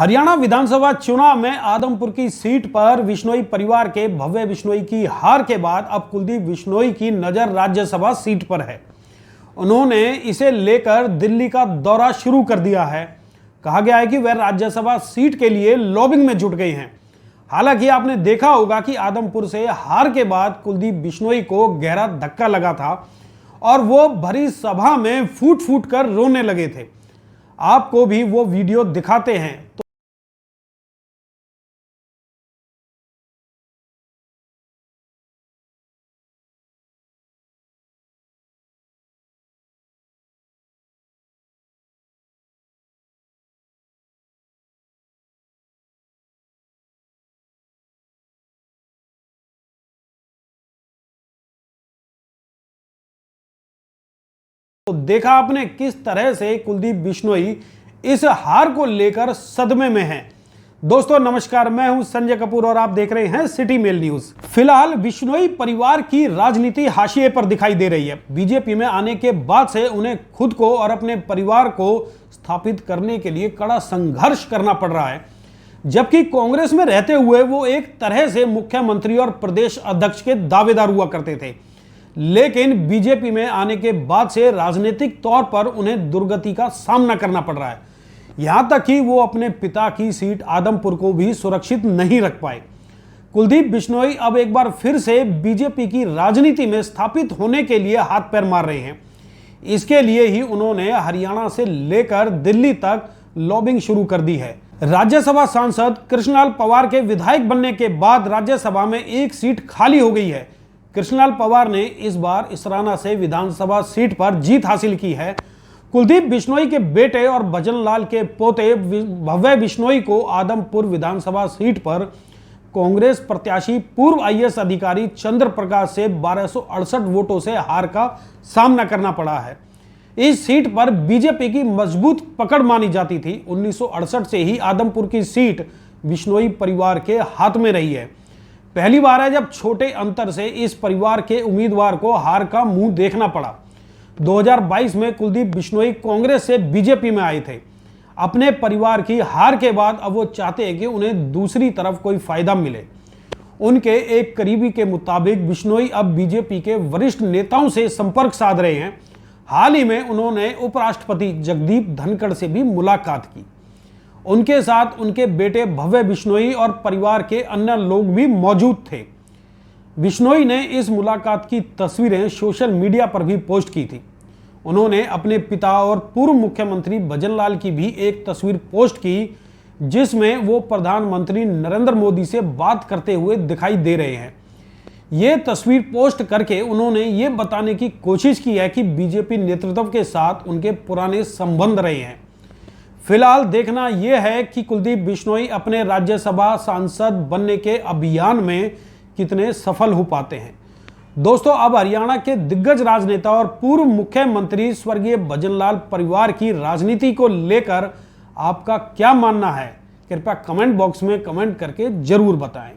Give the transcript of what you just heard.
हरियाणा विधानसभा चुनाव में आदमपुर की सीट पर बिश्नोई परिवार के भव्य बिश्नोई की हार के बाद अब कुलदीप बिश्नोई की नजर राज्यसभा सीट पर है। उन्होंने इसे लेकर दिल्ली का दौरा शुरू कर दिया है। कहा गया है कि वह राज्यसभा सीट के लिए लॉबिंग में जुट गई हैं। हालांकि आपने देखा होगा कि आदमपुर से हार के बाद कुलदीप बिश्नोई को गहरा धक्का लगा था और वो भरी सभा में फूट फूट कर रोने लगे थे। आपको भी वो वीडियो दिखाते हैं। तो देखा आपने किस तरह से कुलदीप बिश्नोई इस हार को लेकर सदमे में हैं। दोस्तों नमस्कार, मैं हूं संजय कपूर और आप देख रहे हैं सिटी मेल न्यूज। फिलहाल बिश्नोई परिवार की राजनीति हाशिए पर दिखाई दे रही है। बीजेपी में आने के बाद से उन्हें खुद को और अपने परिवार को स्थापित करने के लिए कड़ा संघर्ष करना पड़ रहा है। जबकि कांग्रेस में रहते हुए वो एक तरह से मुख्यमंत्री और प्रदेश अध्यक्ष के दावेदार हुआ करते थे, लेकिन बीजेपी में आने के बाद से राजनीतिक तौर पर उन्हें दुर्गति का सामना करना पड़ रहा है। यहां तक कि वो अपने पिता की सीट आदमपुर को भी सुरक्षित नहीं रख पाए। कुलदीप बिश्नोई अब एक बार फिर से बीजेपी की राजनीति में स्थापित होने के लिए हाथ पैर मार रहे हैं। इसके लिए ही उन्होंने हरियाणा से लेकर दिल्ली तक लॉबिंग शुरू कर दी है। राज्यसभा सांसद कृष्णलाल पवार के विधायक बनने के बाद राज्यसभा में एक सीट खाली हो गई है। कृष्णलाल पवार ने इस बार इसराना से विधानसभा सीट पर जीत हासिल की है। कुलदीप बिश्नोई के बेटे और भजनलाल के पोते भव्य बिश्नोई को आदमपुर विधानसभा सीट पर कांग्रेस प्रत्याशी पूर्व आईएएस अधिकारी चंद्र प्रकाश से 1268 वोटों से हार का सामना करना पड़ा है। इस सीट पर बीजेपी की मजबूत पकड़ मानी जाती थी। 1968 से ही आदमपुर की सीट बिश्नोई परिवार के हाथ में रही है। पहली बार है जब छोटे अंतर से इस परिवार के उम्मीदवार को हार का मुंह देखना पड़ा। 2022 में कुलदीप बिश्नोई कांग्रेस से बीजेपी में आए थे। अपने परिवार की हार के बाद अब वो चाहते हैं कि उन्हें दूसरी तरफ कोई फायदा मिले। उनके एक करीबी के मुताबिक बिश्नोई अब बीजेपी के वरिष्ठ नेताओं से संपर्क साध रहे हैं। हाल ही में उन्होंने उपराष्ट्रपति जगदीप धनखड़ से भी मुलाकात की। उनके साथ उनके बेटे भव्य बिश्नोई और परिवार के अन्य लोग भी मौजूद थे। बिश्नोई ने इस मुलाकात की तस्वीरें सोशल मीडिया पर भी पोस्ट की थी। उन्होंने अपने पिता और पूर्व मुख्यमंत्री भजनलाल की भी एक तस्वीर पोस्ट की, जिसमें वो प्रधानमंत्री नरेंद्र मोदी से बात करते हुए दिखाई दे रहे हैं। ये तस्वीर पोस्ट करके उन्होंने ये बताने की कोशिश की है कि बीजेपी नेतृत्व के साथ उनके पुराने संबंध रहे हैं। फिलहाल देखना यह है कि कुलदीप बिश्नोई अपने राज्यसभा सांसद बनने के अभियान में कितने सफल हो पाते हैं। दोस्तों अब हरियाणा के दिग्गज राजनेता और पूर्व मुख्यमंत्री स्वर्गीय भजनलाल परिवार की राजनीति को लेकर आपका क्या मानना है? कृपया कमेंट बॉक्स में कमेंट करके जरूर बताएं।